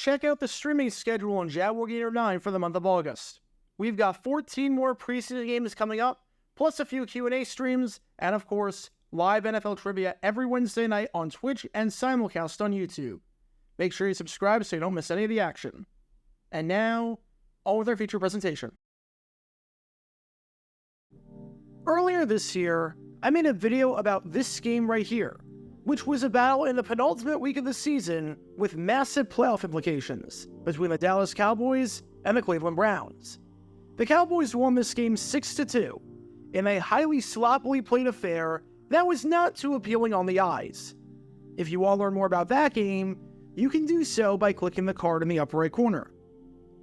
check out the streaming schedule on Jaguar Gator 9 for the month of August. We've got 14 more preseason games coming up, plus a few Q&A streams, and of course, live NFL trivia every Wednesday night on Twitch and simulcast on YouTube. Make sure you subscribe so you don't miss any of the action. And now, on with our feature presentation. Earlier this year, I made a video about this game right here, which was a battle in the penultimate week of the season with massive playoff implications between the Dallas Cowboys and the Cleveland Browns. The Cowboys won this game 6-2 in a highly sloppily played affair that was not too appealing on the eyes. If you want to learn more about that game, you can do so by clicking the card in the upper right corner.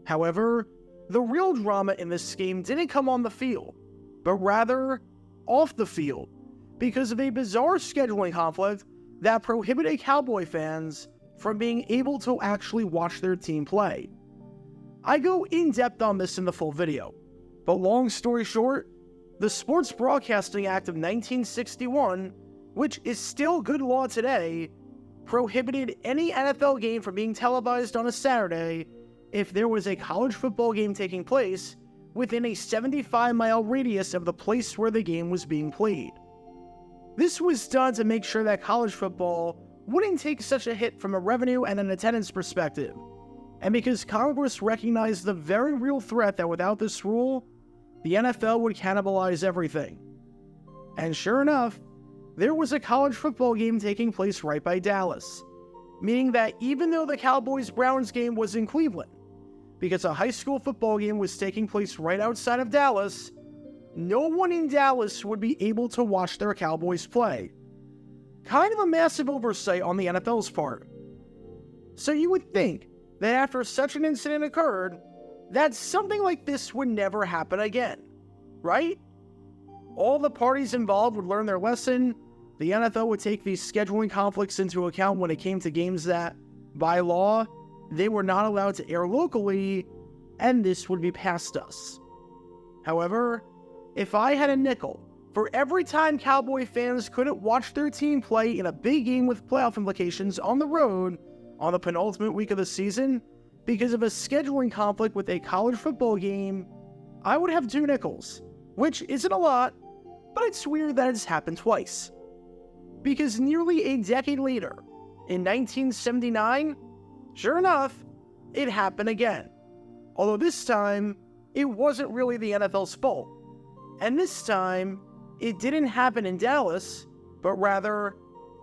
However, the real drama in this game didn't come on the field, but rather off the field, because of a bizarre scheduling conflict that prohibited Cowboy fans from being able to actually watch their team play. I go in depth on this in the full video, but long story short, the Sports Broadcasting Act of 1961, which is still good law today, prohibited any NFL game from being televised on a Saturday if there was a college football game taking place within a 75-mile radius of the place where the game was being played. This was done to make sure that college football wouldn't take such a hit from a revenue and an attendance perspective, and because Congress recognized the very real threat that without this rule, the NFL would cannibalize everything. And sure enough, there was a college football game taking place right by Dallas, meaning that even though the Cowboys-Browns game was in Cleveland, because a high school football game was taking place right outside of Dallas, no one in Dallas would be able to watch their Cowboys play. Kind of a massive oversight on the NFL's part. So you would think that after such an incident occurred, that something like this would never happen again, right? All the parties involved would learn their lesson, the NFL would take these scheduling conflicts into account when it came to games that, by law, they were not allowed to air locally, and this would be past us. However, if I had a nickel for every time Cowboy fans couldn't watch their team play in a big game with playoff implications on the road on the penultimate week of the season because of a scheduling conflict with a college football game, I would have 2 nickels, which isn't a lot, but it's weird that it's happened twice. Because nearly a decade later, in 1979, sure enough, it happened again. Although this time, it wasn't really the NFL's fault. And this time, it didn't happen in Dallas, but rather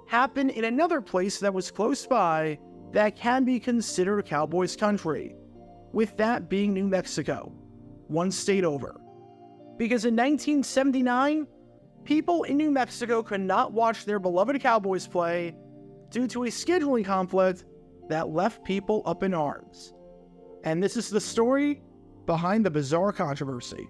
happened in another place that was close by that can be considered Cowboys country, with that being New Mexico, one state over. Because in 1979, people in New Mexico could not watch their beloved Cowboys play due to a scheduling conflict that left people up in arms. And this is the story behind the bizarre controversy.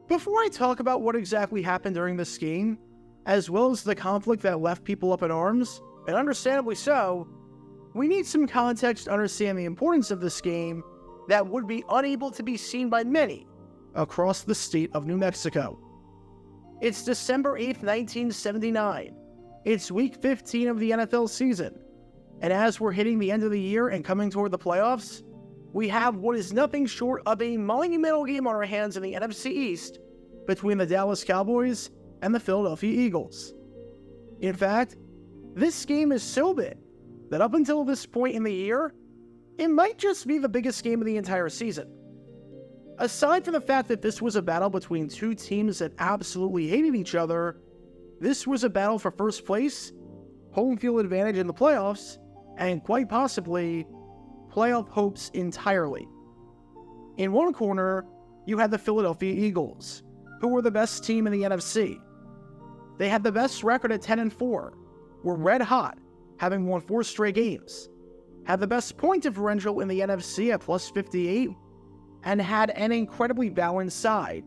Before I talk about what exactly happened during this game, as well as the conflict that left people up in arms, and understandably so, we need some context to understand the importance of this game that would be unable to be seen by many across the state of New Mexico. It's December 8th, 1979. It's week 15 of the NFL season, and as we're hitting the end of the year and coming toward the playoffs, we have what is nothing short of a monumental game on our hands in the NFC East between the Dallas Cowboys and the Philadelphia Eagles. In fact, this game is so big that up until this point in the year, it might just be the biggest game of the entire season. Aside from the fact that this was a battle between 2 teams that absolutely hated each other, this was a battle for first place, home field advantage in the playoffs, and quite possibly playoff hopes entirely. In one corner, you had the Philadelphia Eagles, who were the best team in the NFC. They had the best record at 10-4, were red hot, having won 4 straight games, had the best point differential in the NFC at plus 58, and had an incredibly balanced side,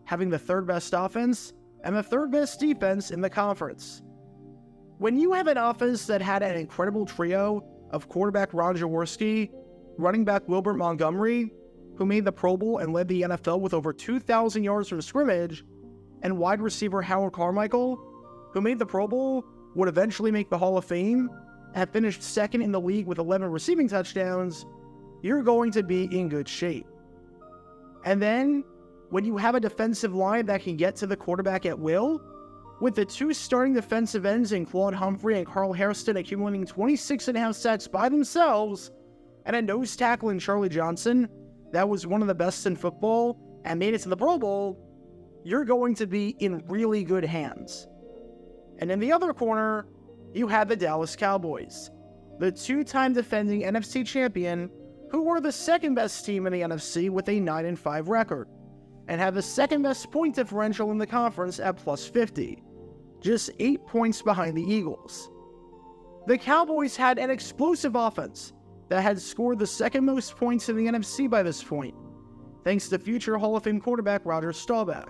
having the 3rd best offense and the 3rd best defense in the conference. When you have an offense that had an incredible trio of quarterback Ron Jaworski, running back Wilbert Montgomery, who made the Pro Bowl and led the NFL with over 2,000 yards from scrimmage, and wide receiver Howard Carmichael, who made the Pro Bowl, would eventually make the Hall of Fame, have finished second in the league with 11 receiving touchdowns, you're going to be in good shape. And then, when you have a defensive line that can get to the quarterback at will, with the two starting defensive ends in Claude Humphrey and Carl Hairston accumulating 26.5 sacks by themselves, and a nose tackle in Charlie Johnson that was one of the best in football and made it to the Pro Bowl, you're going to be in really good hands. And in the other corner, you have the Dallas Cowboys, the two-time defending NFC champion, who were the second-best team in the NFC with a 9-5 record, and have the second-best point differential in the conference at plus 50, just 8 points behind the Eagles. The Cowboys had an explosive offense that had scored the second most points in the NFC by this point, thanks to future Hall of Fame quarterback Roger Staubach,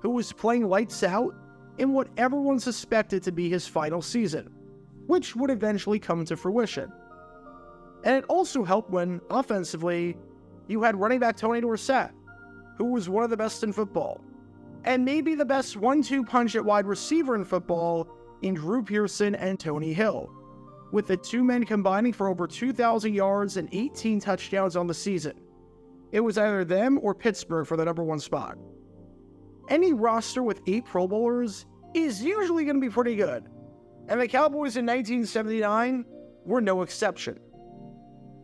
who was playing lights out in what everyone suspected to be his final season, which would eventually come to fruition. And it also helped when, offensively, you had running back Tony Dorsett, who was one of the best in football, and maybe the best 1-2 punch at wide receiver in football in Drew Pearson and Tony Hill, with the two men combining for over 2,000 yards and 18 touchdowns on the season. It was either them or Pittsburgh for the number one spot. Any roster with 8 Pro Bowlers is usually going to be pretty good, and the Cowboys in 1979 were no exception.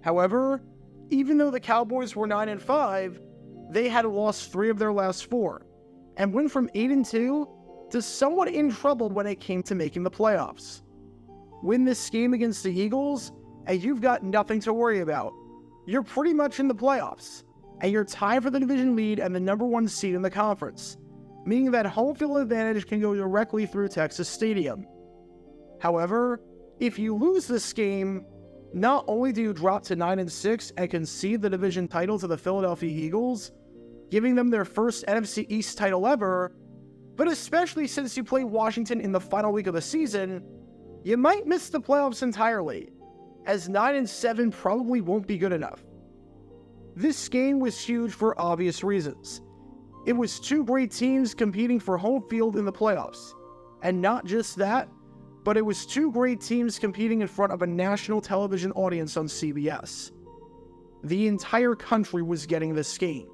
However, even though the Cowboys were 9-5, they had lost 3 of their last 4, and went from 8-2 to somewhat in trouble when it came to making the playoffs. Win this game against the Eagles, and you've got nothing to worry about. You're pretty much in the playoffs, and you're tied for the division lead and the number 1 seed in the conference, meaning that home field advantage can go directly through Texas Stadium. However, if you lose this game, not only do you drop to 9-6 and concede the division title to the Philadelphia Eagles, giving them their first NFC East title ever, but especially since you play Washington in the final week of the season, you might miss the playoffs entirely, as 9-7 probably won't be good enough. This game was huge for obvious reasons. It was 2 great teams competing for home field in the playoffs, and not just that, but it was 2 great teams competing in front of a national television audience on CBS. The entire country was getting this game.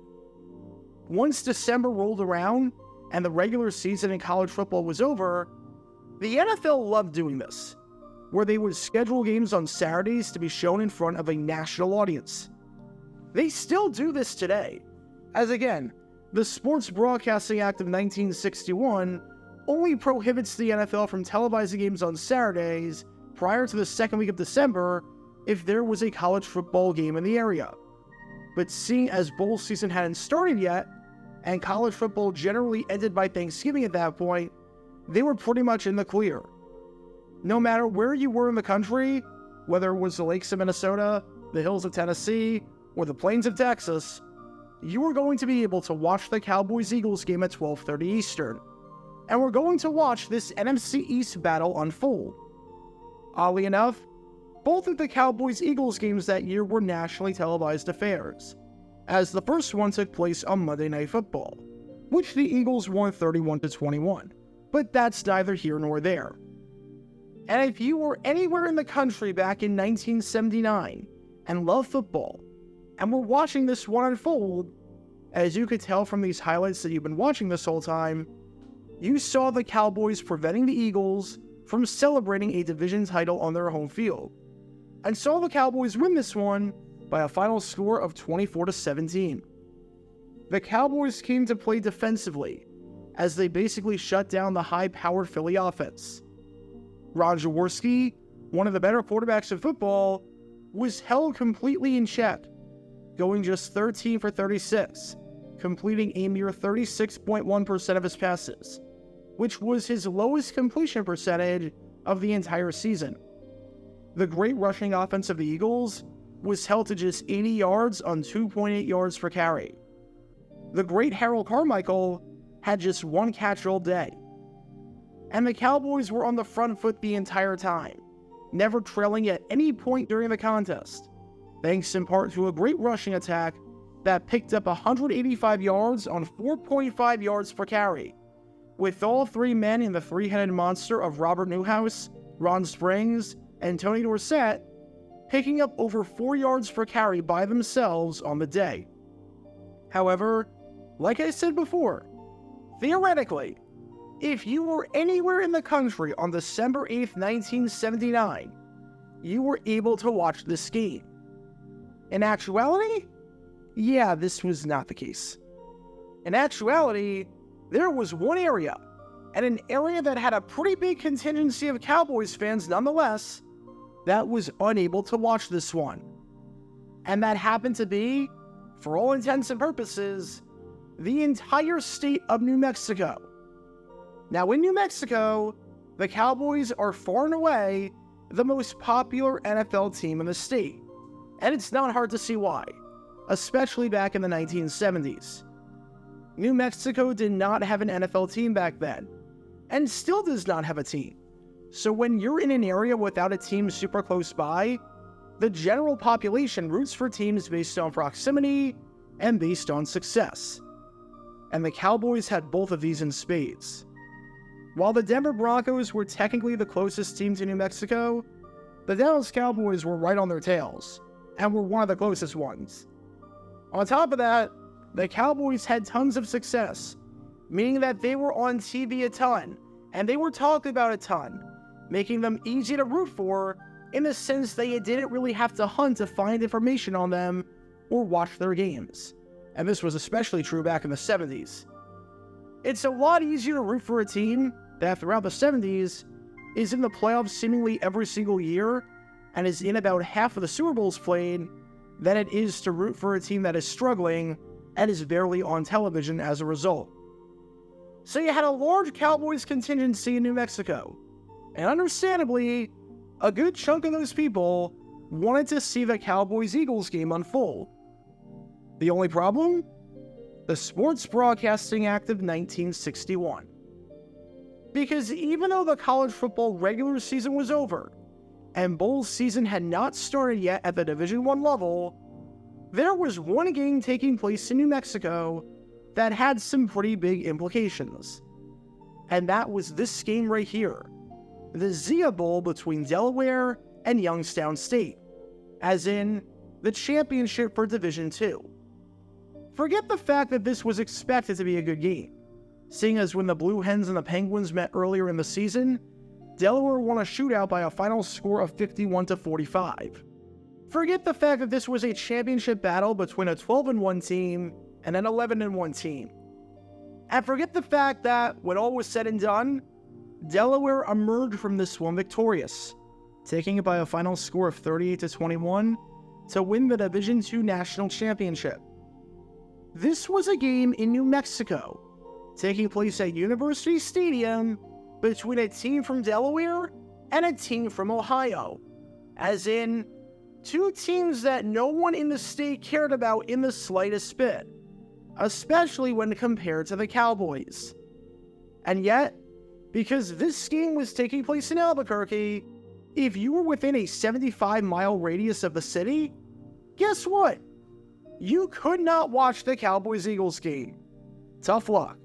Once December rolled around and the regular season in college football was over, the NFL loved doing this, where they would schedule games on Saturdays to be shown in front of a national audience. They still do this today, as again, the Sports Broadcasting Act of 1961 only prohibits the NFL from televising games on Saturdays prior to the second week of December if there was a college football game in the area. But seeing as bowl season hadn't started yet, and college football generally ended by Thanksgiving at that point, they were pretty much in the clear. No matter where you were in the country, whether it was the lakes of Minnesota, the hills of Tennessee, or the plains of Texas, you were going to be able to watch the Cowboys-Eagles game at 12:30 Eastern, and we're going to watch this NFC East battle unfold. Oddly enough, both of the Cowboys-Eagles games that year were nationally televised affairs, as the first one took place on Monday Night Football, which the Eagles won 31-21, but that's neither here nor there. And if you were anywhere in the country back in 1979 and loved football, and were watching this one unfold, as you could tell from these highlights that you've been watching this whole time, you saw the Cowboys preventing the Eagles from celebrating a division title on their home field, and saw the Cowboys win this one by a final score of 24-17. The Cowboys came to play defensively, as they basically shut down the high-powered Philly offense. Ron Jaworski, one of the better quarterbacks in football, was held completely in check, going just 13 for 36, completing a mere 36.1% of his passes, which was his lowest completion percentage of the entire season. The great rushing offense of the Eagles was held to just 80 yards on 2.8 yards per carry. The great Harold Carmichael had just 1 catch all day. And the Cowboys were on the front foot the entire time, never trailing at any point during the contest, thanks in part to a great rushing attack that picked up 185 yards on 4.5 yards per carry, with all 3 men in the 3-headed monster of Robert Newhouse, Ron Springs, and Tony Dorsett picking up over 4 yards per carry by themselves on the day. However, like I said before, theoretically, if you were anywhere in the country on December 8th, 1979, you were able to watch this game. In actuality, yeah, this was not the case. In actuality, there was one area, and an area that had a pretty big contingency of Cowboys fans nonetheless, that was unable to watch this one. And that happened to be, for all intents and purposes, the entire state of New Mexico. Now, in New Mexico, the Cowboys are far and away the most popular NFL team in the state. And it's not hard to see why, especially back in the 1970s. New Mexico did not have an NFL team back then, and still does not have a team. So when you're in an area without a team super close by, the general population roots for teams based on proximity and based on success. And the Cowboys had both of these in spades. While the Denver Broncos were technically the closest team to New Mexico, the Dallas Cowboys were right on their tails, and were one of the closest ones. On top of that, the Cowboys had tons of success, meaning that they were on TV a ton, and they were talked about a ton, making them easy to root for in the sense that you didn't really have to hunt to find information on them or watch their games. And this was especially true back in the 70s. It's a lot easier to root for a team that throughout the 70s is in the playoffs seemingly every single year and is in about half of the Super Bowls played than it is to root for a team that is struggling and is barely on television as a result. So you had a large Cowboys contingency in New Mexico, and understandably, a good chunk of those people wanted to see the Cowboys-Eagles game unfold. The only problem? The Sports Broadcasting Act of 1961. Because even though the college football regular season was over, and bowl season had not started yet at the Division I level, there was one game taking place in New Mexico that had some pretty big implications. And that was this game right here, the Zia Bowl between Delaware and Youngstown State, as in the championship for Division II. Forget the fact that this was expected to be a good game, seeing as when the Blue Hens and the Penguins met earlier in the season, Delaware won a shootout by a final score of 51-45. Forget the fact that this was a championship battle between a 12-1 team and an 11-1 team. And forget the fact that, when all was said and done, Delaware emerged from this one victorious, taking it by a final score of 38-21 to win the Division II National Championship. This was a game in New Mexico, taking place at University Stadium between a team from Delaware and a team from Ohio, as in two teams that no one in the state cared about in the slightest bit, especially when compared to the Cowboys. And yet, because this game was taking place in Albuquerque, if you were within a 75-mile radius of the city, guess what? You could not watch the Cowboys-Eagles game. Tough luck.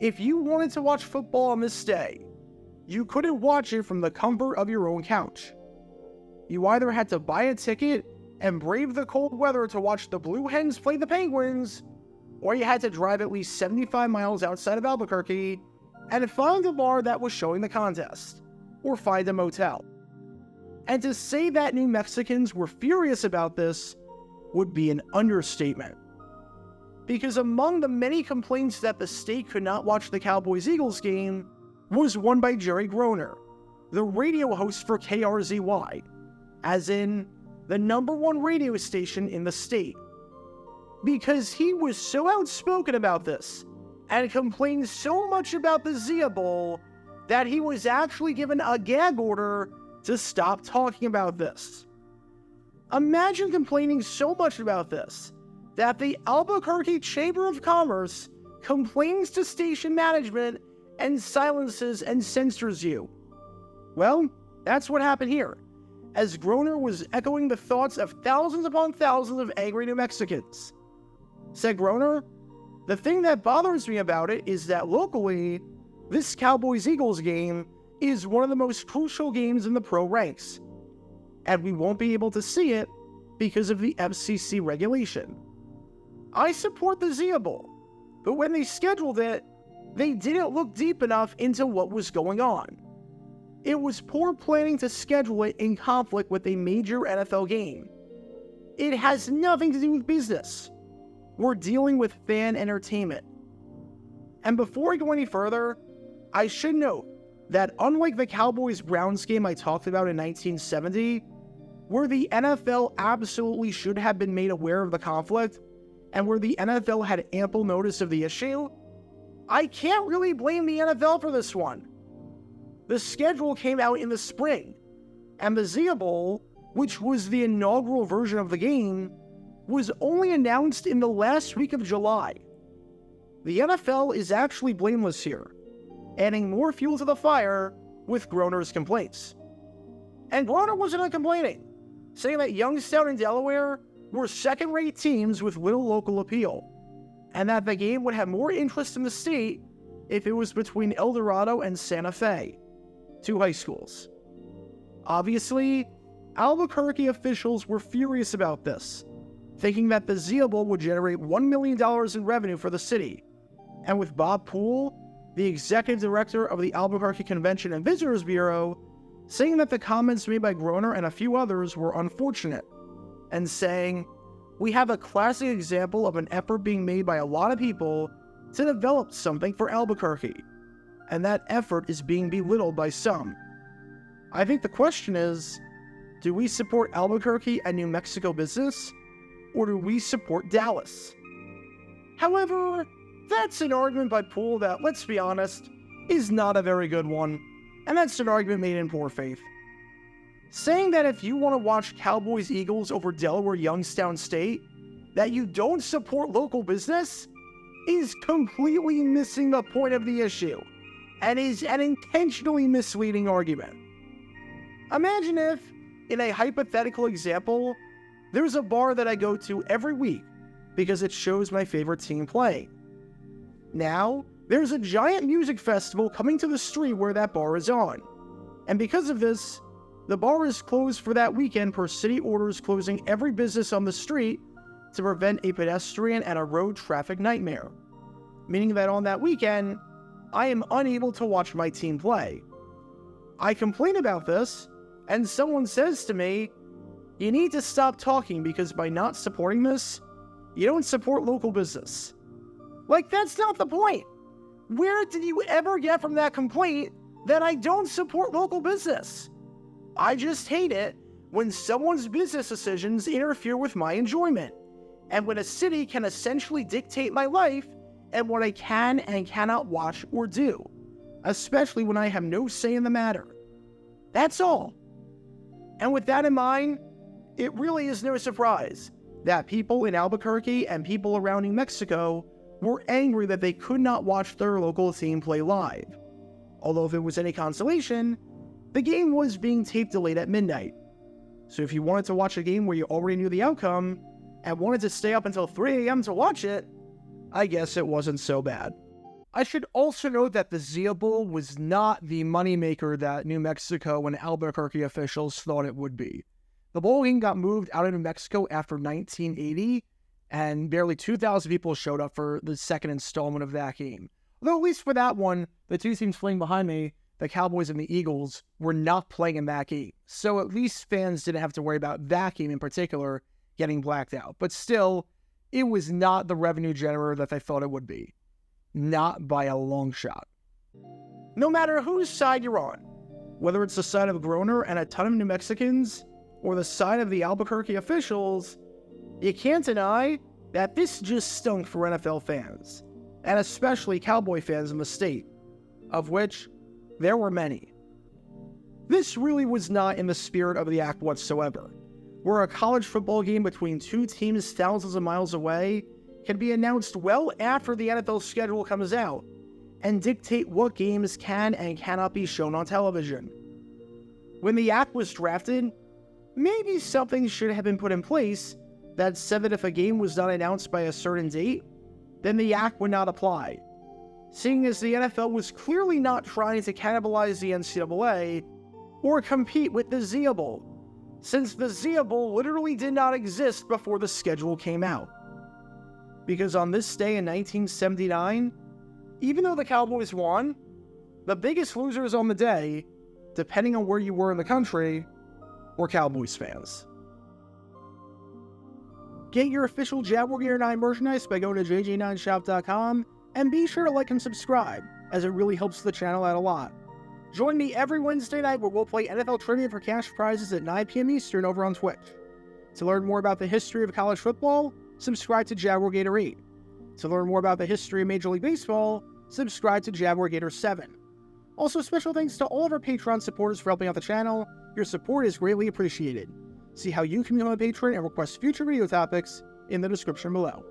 If you wanted to watch football on this day, you couldn't watch it from the comfort of your own couch. You either had to buy a ticket and brave the cold weather to watch the Blue Hens play the Penguins, or you had to drive at least 75 miles outside of Albuquerque and find a bar that was showing the contest, or find a motel. And to say that New Mexicans were furious about this would be an understatement. Because among the many complaints that the state could not watch the Cowboys-Eagles game was one by Jerry Groner, the radio host for KRZY, as in the #1 radio station in the state. Because he was so outspoken about this and complained so much about the Zia Bowl that he was actually given a gag order to stop talking about this. Imagine complaining so much about this that the Albuquerque Chamber of Commerce complains to station management and silences and censors you. Well, that's what happened here, as Groner was echoing the thoughts of thousands upon thousands of angry New Mexicans. Said Groner, "The thing that bothers me about it is that locally, this Cowboys-Eagles game is one of the most crucial games in the pro ranks, and we won't be able to see it because of the FCC regulation. I support the Zia Bowl, but when they scheduled it, they didn't look deep enough into what was going on. It was poor planning to schedule it in conflict with a major NFL game. It has nothing to do with business. We're dealing with fan entertainment. And before I go any further, I should note that unlike the Cowboys-Browns game I talked about in 1970, where the NFL absolutely should have been made aware of the conflict, and where the NFL had ample notice of the issue, I can't really blame the NFL for this one. The schedule came out in the spring, and the Zia Bowl, which was the inaugural version of the game, was only announced in the last week of July. The NFL is actually blameless here, adding more fuel to the fire with Groner's complaints. And Groner wasn't complaining, saying that Youngstown and Delaware were second-rate teams with little local appeal, and that the game would have more interest in the state if it was between El Dorado and Santa Fe, two high schools. Obviously, Albuquerque officials were furious about this, thinking that the Zia Bowl would generate $1 million in revenue for the city, and with Bob Poole, the executive director of the Albuquerque Convention and Visitors Bureau, saying that the comments made by Groner and a few others were unfortunate, and saying, "We have a classic example of an effort being made by a lot of people to develop something for Albuquerque, and that effort is being belittled by some." I think the question is, do we support Albuquerque and New Mexico business, or do we support Dallas? However, that's an argument by Poole that, let's be honest, is not a very good one, and that's an argument made in poor faith. Saying that if you want to watch Cowboys-Eagles over Delaware-Youngstown State, that you don't support local business, is completely missing the point of the issue, and is an intentionally misleading argument. Imagine if, in a hypothetical example, there's a bar that I go to every week because it shows my favorite team playing. Now, there's a giant music festival coming to the street where that bar is on, and because of this, the bar is closed for that weekend per city orders closing every business on the street to prevent a pedestrian and a road traffic nightmare, meaning that on that weekend, I am unable to watch my team play. I complain about this, and someone says to me, "You need to stop talking because by not supporting this, you don't support local business." Like, that's not the point. Where did you ever get from that complaint that I don't support local business? I just hate it when someone's business decisions interfere with my enjoyment, and when a city can essentially dictate my life and what I can and cannot watch or do, especially when I have no say in the matter. That's all. And with that in mind, it really is no surprise that people in Albuquerque and people around New Mexico were angry that they could not watch their local team play live. Although if it was any consolation, the game was being tape delayed at midnight. So if you wanted to watch a game where you already knew the outcome and wanted to stay up until 3 a.m. to watch it, I guess it wasn't so bad. I should also note that the Zia Bowl was not the moneymaker that New Mexico and Albuquerque officials thought it would be. The bowl game got moved out of New Mexico after 1980, and barely 2,000 people showed up for the second installment of that game. Although at least for that one, the two teams playing behind me, the Cowboys and the Eagles, were not playing in that game. So at least fans didn't have to worry about that game in particular getting blacked out. But still, it was not the revenue generator that they thought it would be. Not by a long shot. No matter whose side you're on, whether it's the side of Groner and a ton of New Mexicans, or the side of the Albuquerque officials, you can't deny that this just stunk for NFL fans, and especially Cowboy fans in the state, of which there were many. This really was not in the spirit of the act whatsoever, where a college football game between two teams thousands of miles away can be announced well after the NFL schedule comes out and dictate what games can and cannot be shown on television. When the act was drafted, maybe something should have been put in place that said that if a game was not announced by a certain date, then the act would not apply. seeing as the NFL was clearly not trying to cannibalize the NCAA or compete with the ZA Bowl, since the ZA Bowl literally did not exist before the schedule came out. Because on this day in 1979, even though the Cowboys won, the biggest losers on the day, depending on where you were in the country, were Cowboys fans. Get your official Jaguar Gear 9 merchandise by going to jj9shop.com, and be sure to like and subscribe, as it really helps the channel out a lot. Join me every Wednesday night where we'll play NFL Trivia for cash prizes at 9 p.m. Eastern over on Twitch. To learn more about the history of college football, subscribe to Jaguar Gator 8. To learn more about the history of Major League Baseball, subscribe to Jaguar Gator 7. Also, special thanks to all of our Patreon supporters for helping out the channel. Your support is greatly appreciated. See how you can become a patron and request future video topics in the description below.